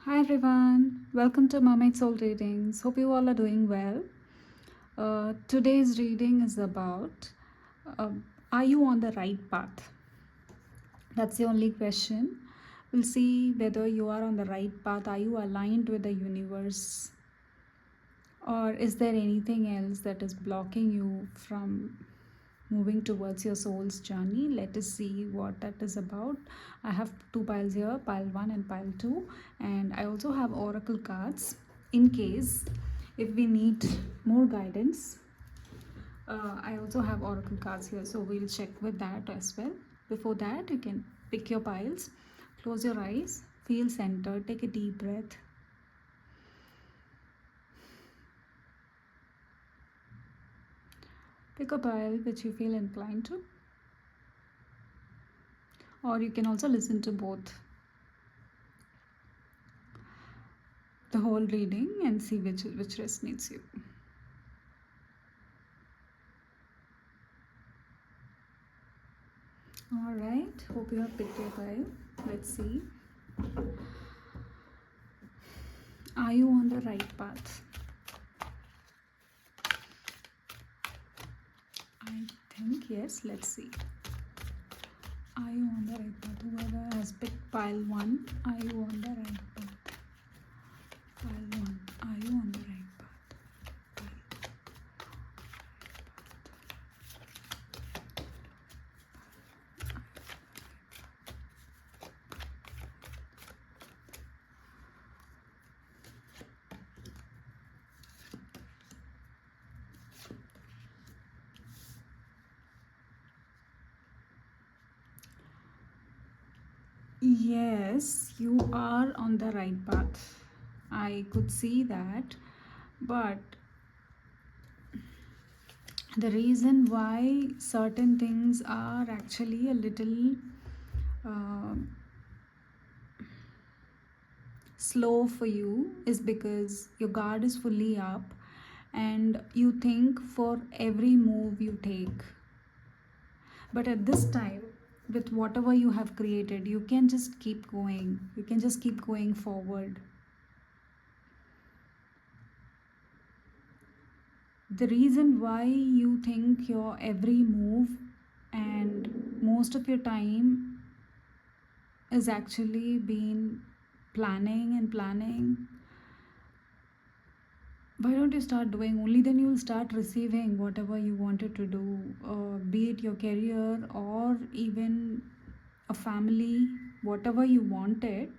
Hi everyone, welcome to Mermaid Soul Readings. Hope you all are doing well. Today's reading is about uh, are you on the right path? That's the only question. We'll see whether you are on the right path. Are you aligned with the universe? Or is there anything else that is blocking you from moving towards your soul's journey? Let us see what that is about. I have two piles here, pile 1 and pile 2, and I also have oracle cards in case if we need more guidance. I also have oracle cards here, so we'll check with that as well. Before that, you can pick your piles, close your eyes, feel centered, take a deep breath. Pick a pile which you feel inclined to, or you can also listen to both the whole reading and see which resonates you. All right, hope you have picked your pile. Let's see. Are you on the right path? I think yes. Let's see. Are you on the right path? Whoever has picked pile 1, are you on the right path? Pile 1, are you on the right path? Pile. Yes, you are on the right path. I could see that, but the reason why certain things are actually a little uh, slow for you is because your guard is fully up and you think for every move you take. But at this time, with whatever you have created, you can just keep going. You can just keep going forward. The reason why you think your every move and most of your time is actually been planning and planning, why don't you start doing? Only then you will start receiving whatever you wanted to do, be it your career or even a family, whatever you wanted.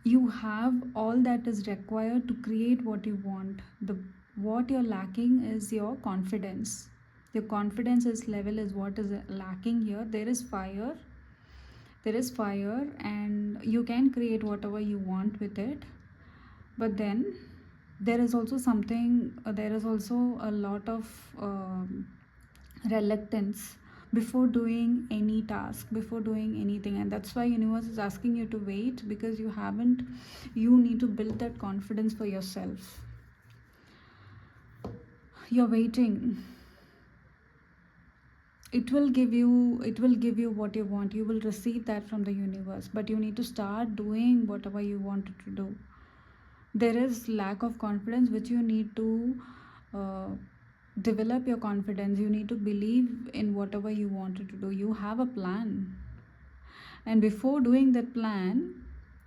You have all that is required to create what you want. The what you're lacking is your confidence. Your confidence is level is what is lacking here. There is fire and you can create whatever you want with it, but then there is also something there is also a lot of reluctance before doing any task, before doing anything, and that's why universe is asking you to wait, because you need to build that confidence for yourself. You're waiting. It will give you what you want. You will receive that from the universe, but you need to start doing whatever you wanted to do. There is lack of confidence which you need to uh, develop your confidence. You need to believe in whatever you wanted to do. You have a plan, and before doing that plan,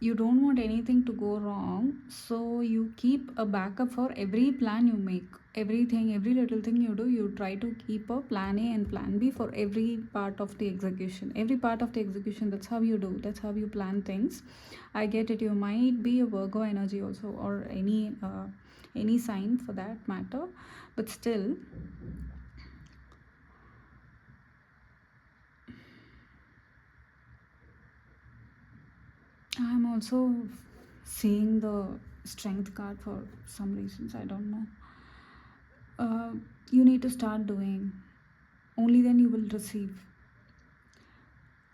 you don't want anything to go wrong, so you keep a backup for every plan you make. Everything, every little thing you do, you try to keep a plan A and plan B for every part of the execution. Every part of the execution, that's how you do, that's how you plan things. I get it, you might be a Virgo energy also, or any sign for that matter, but still, I'm also seeing the strength card for some reasons. I don't know. You need to start doing. Only then you will receive.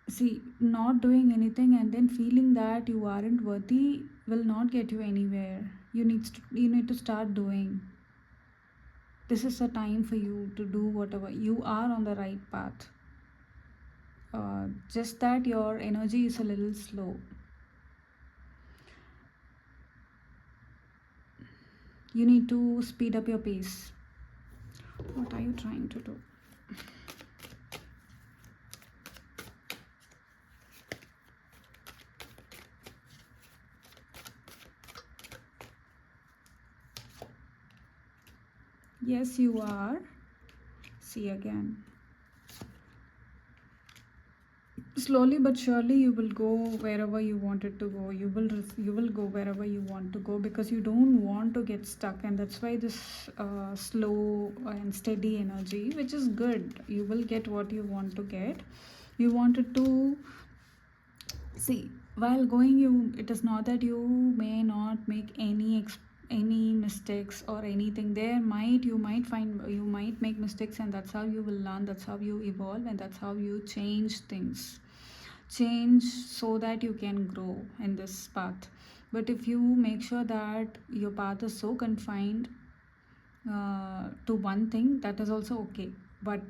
See, not doing anything and then feeling that you aren't worthy will not get you anywhere. You need to start doing. This is a time for you to do whatever. You are on the right path. Just that your energy is a little slow. You need to speed up your pace. What are you trying to do? Yes, you are. See again. Slowly but surely you will go wherever you wanted to go. You will go wherever you want to go, because you don't want to get stuck. And that's why this slow and steady energy, which is good. You will get what you want to get. You wanted to see, while going, it is not that you may not make any mistakes or anything. You might make mistakes, and that's how you will learn, that's how you evolve, and that's how you change so that you can grow in this path. But if you make sure that your path is so confined to one thing, that is also okay. But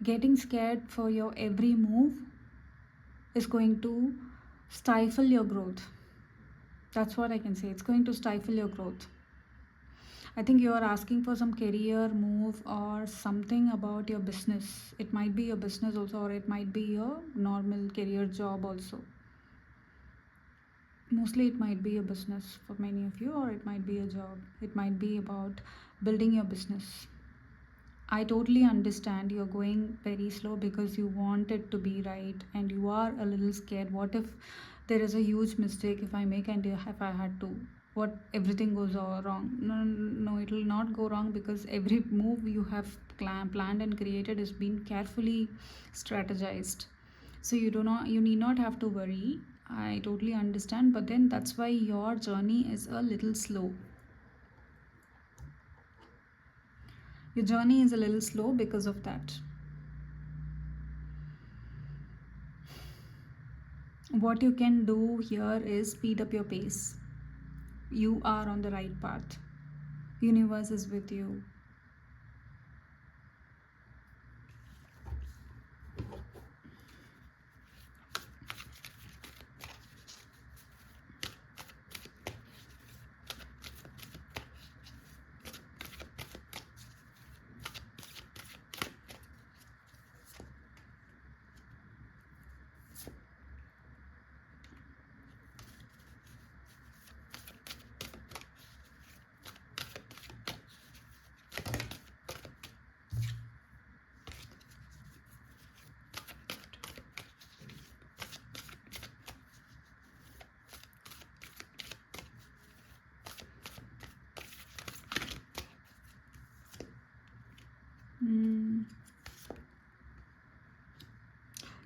getting scared for your every move is going to stifle your growth. That's what I can say. It's going to stifle your growth. I think you are asking for some career move or something about your business. It might be your business also, or it might be your normal career job also. Mostly it might be a business for many of you, or it might be a job. It might be about building your business. I totally understand you're going very slow because you want it to be right, and you are a little scared. What if there is a huge mistake if I make, and if I had to, what everything goes all wrong? No, no, it will not go wrong, because every move you have planned and created has been carefully strategized. So you need not have to worry. I totally understand, but then that's why your journey is a little slow. Your journey is a little slow because of that. What you can do here is speed up your pace. You are on the right path. Universe is with you.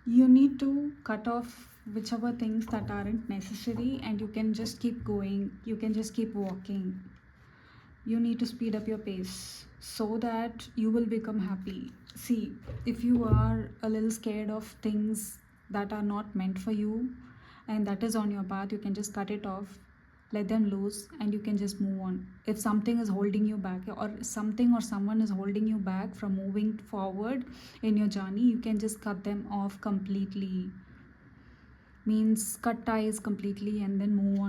You need to cut off whichever things that aren't necessary, and you can just keep going. You can just keep walking. You need to speed up your pace so that you will become happy. See, if you are a little scared of things that are not meant for you and that is on your path, you can just cut it off, let them loose, and you can just move on. If something is holding you back, or something or someone is holding you back from moving forward in your journey, you can just cut them off completely. Means cut ties completely, and then move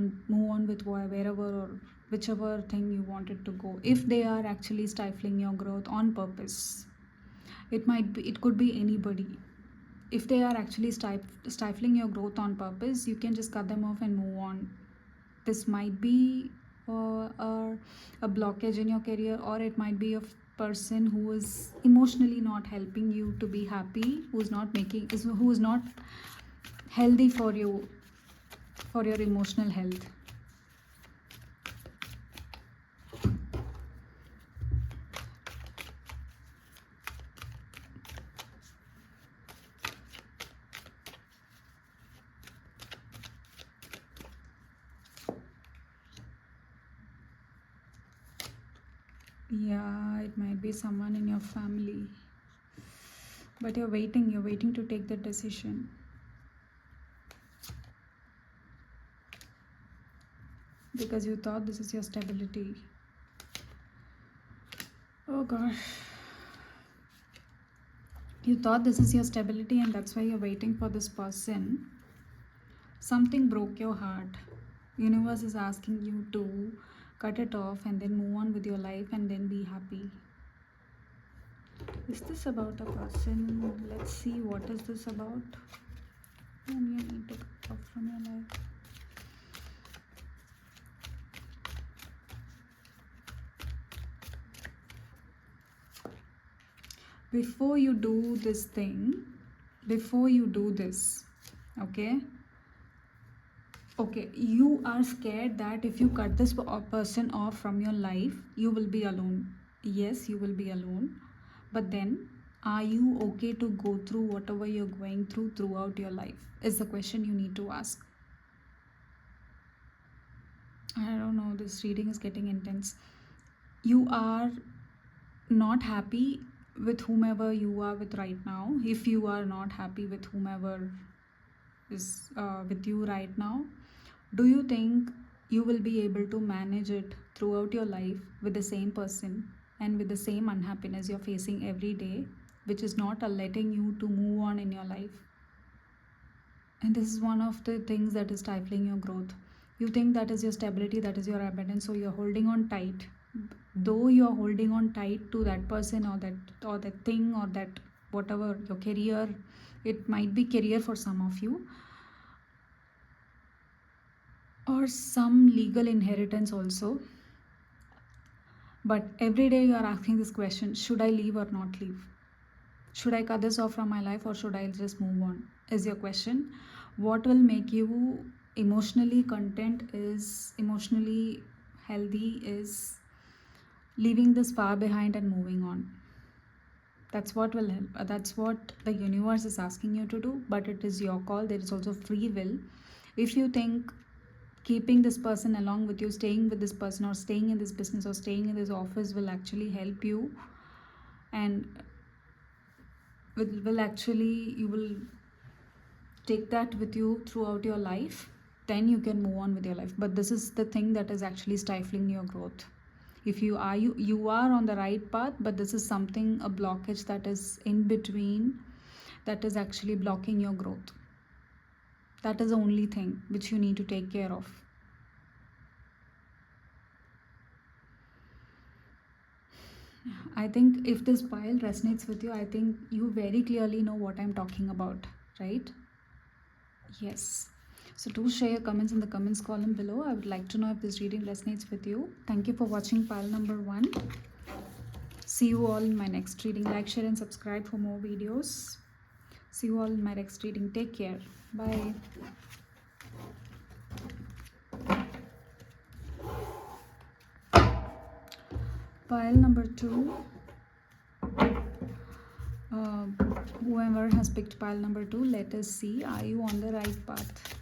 on with wherever or whichever thing you wanted to go. If they are actually stifling your growth on purpose, it could be anybody. If they are actually stifling your growth on purpose, you can just cut them off and move on. This might be a blockage in your career, or it might be a person who is emotionally not helping you to be happy, who is not healthy for you, for your emotional health. Yeah, it might be someone in your family, but you're waiting to take the decision. Because you thought this is your stability. Oh gosh. You thought this is your stability, and that's why you're waiting for this person. Something broke your heart. Universe is asking you to cut it off and then move on with your life and then be happy. Is this about a person? Let's see, what is this about? Whom you need to cut off from your life. Before you do this thing, before you do this, okay, you are scared that if you cut this person off from your life, you will be alone. Yes, you will be alone, but then are you okay to go through whatever you're going through throughout your life, is the question you need to ask. I don't know, this reading is getting intense. You are not happy with whomever you are with right now. If you are not happy with whomever is with you right now, do you think you will be able to manage it throughout your life with the same person and with the same unhappiness you're facing every day, which is not letting you to move on in your life? And this is one of the things that is stifling your growth. You think that is your stability, that is your abundance, so you're holding on tight. Though you're holding on tight to that person or that thing or that whatever your career, it might be career for some of you, or some legal inheritance also. But every day you are asking this question, should I leave or not leave? Should I cut this off from my life or should I just move on? Is your question. What will make you emotionally content, is emotionally healthy, is leaving this far behind and moving on. That's what will help. That's what the universe is asking you to do, but it is your call. There is also free will. If you think keeping this person along with you, staying with this person or staying in this business or staying in this office will actually help you and will actually, you will take that with you throughout your life, then you can move on with your life. But this is the thing that is actually stifling your growth. If you are on the right path, but this is something, a blockage that is in between, that is actually blocking your growth. That is the only thing which you need to take care of. I think if this pile resonates with you, I think you very clearly know what I'm talking about, right? Yes. So do share your comments in the comments column below. I would like to know if this reading resonates with you. Thank you for watching pile number 1. See you all in my next reading. Like, share and subscribe for more videos. See you all in my next reading. Take care. Bye. Pile number 2. Whoever has picked pile number 2, let us see, are you on the right path?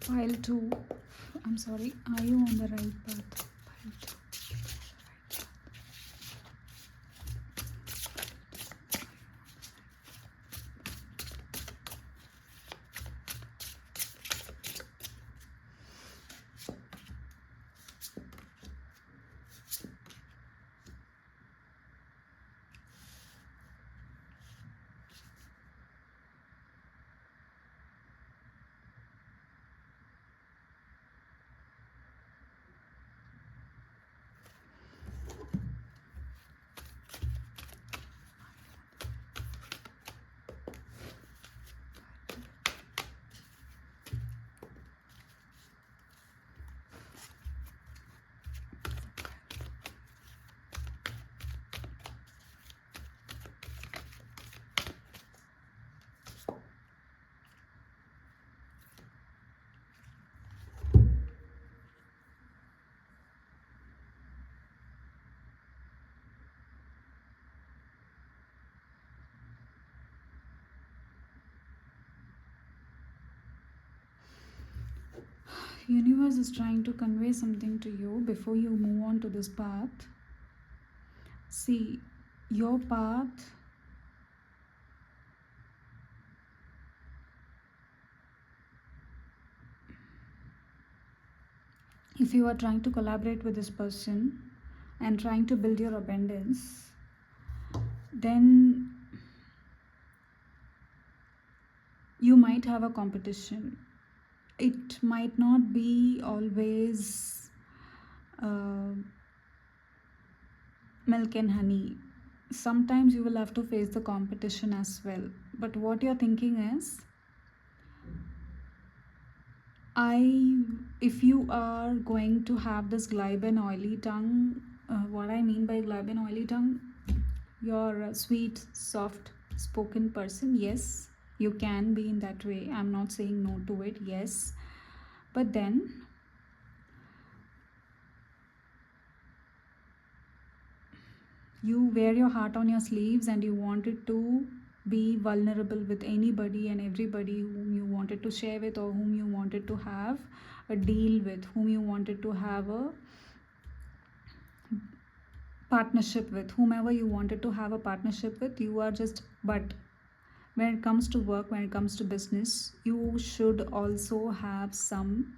Pile 2, I'm sorry, are you on the right path? Pile 2. Universe is trying to convey something to you before you move on to this path. See, your path, if you are trying to collaborate with this person and trying to build your abundance, then you might have a competition. It might not be always milk and honey. Sometimes you will have to face the competition as well. But what you're thinking is, if you are going to have this glib and oily tongue, what I mean by glib and oily tongue, you're a sweet, soft spoken person. Yes, you can be in that way. I'm not saying no to it. Yes, but then you wear your heart on your sleeves and you wanted to be vulnerable with anybody and everybody whom you wanted to share with, or whom you wanted to have a deal with, whom you wanted to have a partnership with, whomever you wanted to have a partnership with. You are just, but when it comes to work, when it comes to business, you should also have some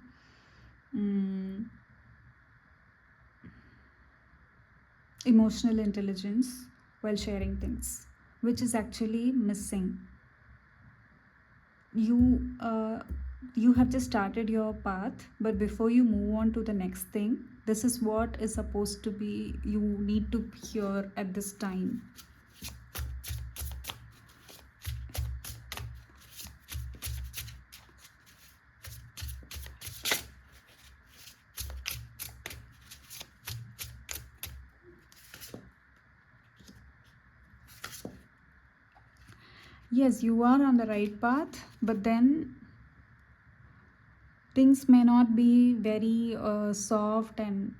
emotional intelligence while sharing things, which is actually missing. You have just started your path, but before you move on to the next thing, this is what is supposed to be, you need to hear at this time. Yes, you are on the right path, but then things may not be very soft and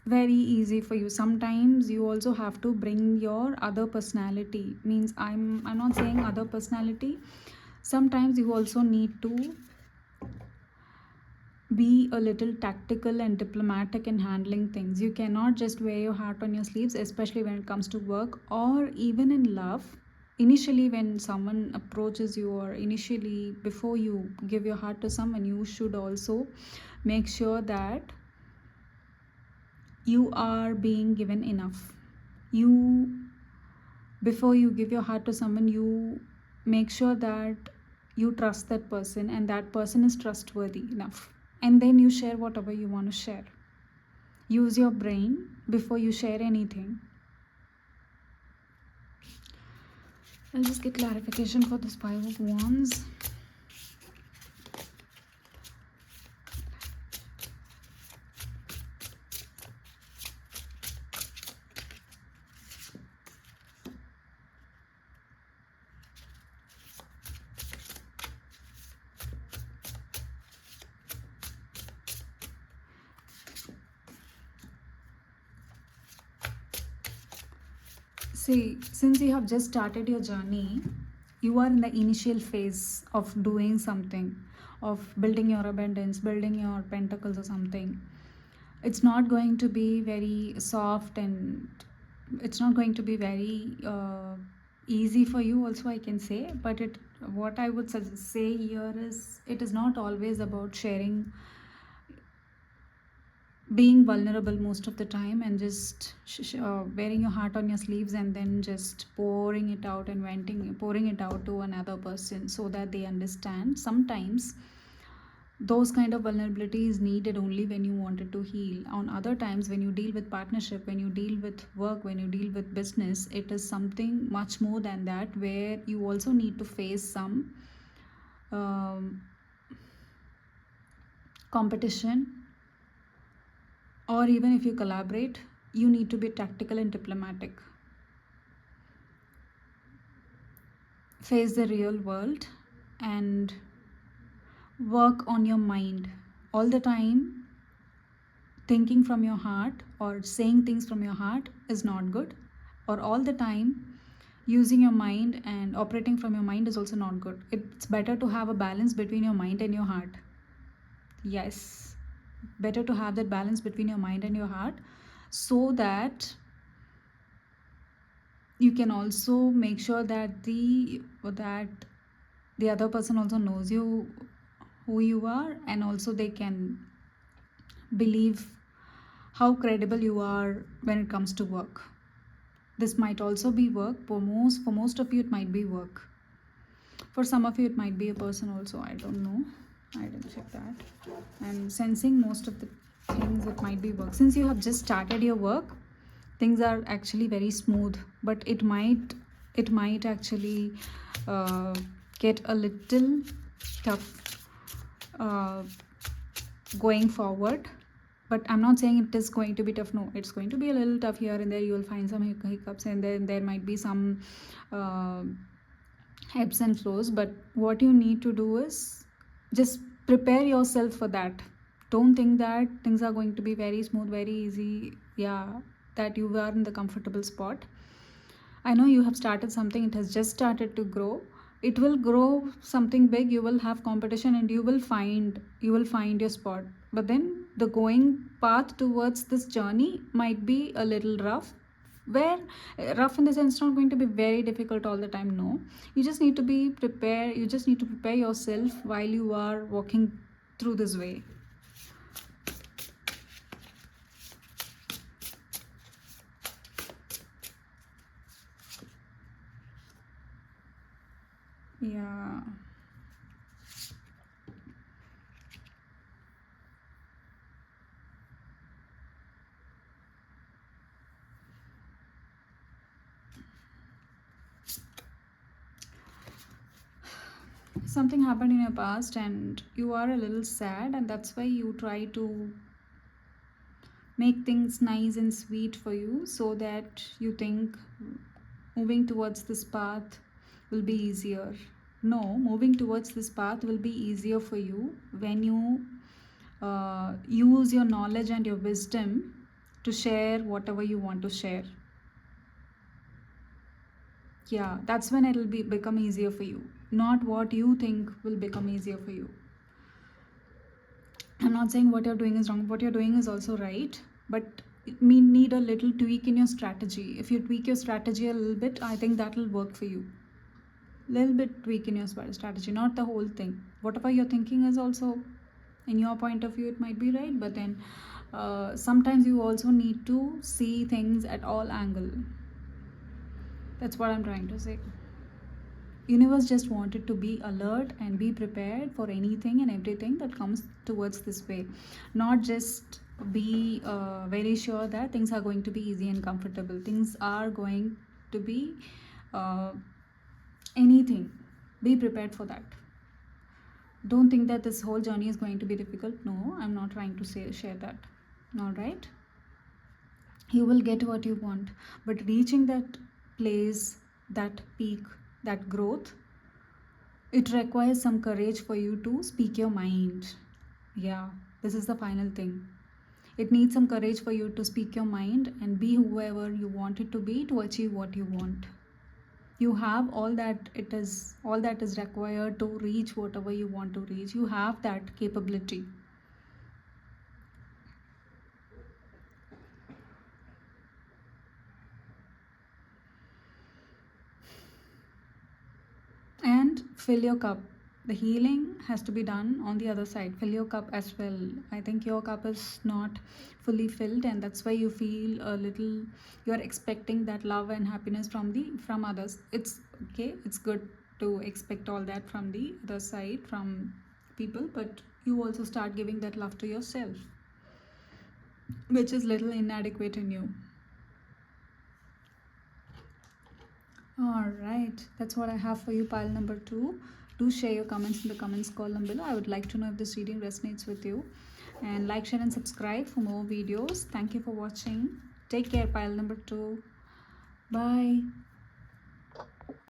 very easy for you. Sometimes you also have to bring your other personality. Means I'm not saying other personality. Sometimes you also need to be a little tactical and diplomatic in handling things. You cannot just wear your heart on your sleeves, especially when it comes to work or even in love. Initially, when someone approaches you, or initially before you give your heart to someone, you should also make sure that you are being given enough. Before you give your heart to someone, you make sure that you trust that person and that person is trustworthy enough, and then you share whatever you want to share. Use your brain before you share anything. I'll just get clarification for this 5 of Wands. See, since you have just started your journey, you are in the initial phase of doing something, of building your abundance, building your pentacles or something. It's not going to be very soft, and it's not going to be very easy for you also, I can say. But what I would say here is, it is not always about sharing, being vulnerable most of the time, and just wearing your heart on your sleeves and then just pouring it out and pouring it out to another person so that they understand. Sometimes those kind of vulnerability is needed only when you wanted to heal. On other times, when you deal with partnership, when you deal with work, when you deal with business, it is something much more than that, where you also need to face some competition. Or even if you collaborate, you need to be tactical and diplomatic. Face the real world and work on your mind all the time. Thinking from your heart or saying things from your heart is not good, or all the time using your mind and operating from your mind is also not good. It's better to have a balance between your mind and your heart. Yes, better to have that balance between your mind and your heart, so that you can also make sure that the other person also knows you, who you are, and also they can believe how credible you are when it comes to work. This might also be work. For most of you it might be work. For some of you it might be a person also. I don't know, I didn't check that. I'm sensing most of the things it might be work. Since you have just started your work, things are actually very smooth, but it might actually uh, get a little tough uh, going forward. But I'm not saying it is going to be tough. No, it's going to be a little tough here and there. You will find some hiccups, and then there might be some uh, ebbs and flows. But what you need to do is just prepare yourself for that. Don't think that things are going to be very smooth, very easy. Yeah, that you are in the comfortable spot. I know you have started something, it has just started to grow. It will grow something big, you will have competition, and you will find your spot. But then the going path towards this journey might be a little rough. Where rough in the sense, not going to be very difficult all the time. No. You just need to be prepared, you just need to prepare yourself while you are walking through this way. Yeah. Something happened in your past and you are a little sad, and that's why you try to make things nice and sweet for you, so that you think moving towards this path will be easier. No, moving towards this path will be easier for you when you use your knowledge and your wisdom to share whatever you want to share. Yeah, that's when it'll become easier for you, not what you think will become easier for you. I'm not saying what you're doing is wrong. What you're doing is also right, but it may need a little tweak in your strategy. If you tweak your strategy a little bit, I think that will work for you. Little bit tweak in your strategy, not the whole thing. Whatever you're thinking is also, in your point of view, it might be right, but then sometimes you also need to see things at all angle. That's what I'm trying to say. Universe just wanted to be alert and be prepared for anything and everything that comes towards this way, not just be very sure that things are going to be easy and comfortable. Things are going to be uh, anything. Be prepared for that. Don't think that this whole journey is going to be difficult. No, I'm not trying to share that. All right, you will get what you want, but reaching that place, that peak, that growth, it requires some courage for you to speak your mind. Yeah, this is the final thing. It needs some courage for you to speak your mind and be whoever you want it to be to achieve what you want. You have all that is required to reach whatever you want to reach. You have that capability. And fill your cup. The healing has to be done on the other side. Fill your cup as well. I think your cup is not fully filled, and that's why you feel a little, you're expecting that love and happiness from others. It's okay, it's good to expect all that from the other side, from people, but you also start giving that love to yourself, which is little inadequate in you. All right, that's what I have for you, pile number 2. Do share your comments in the comments column below. I would like to know if this reading resonates with you. And like, share, and subscribe for more videos. Thank you for watching. Take care, pile number 2. Bye.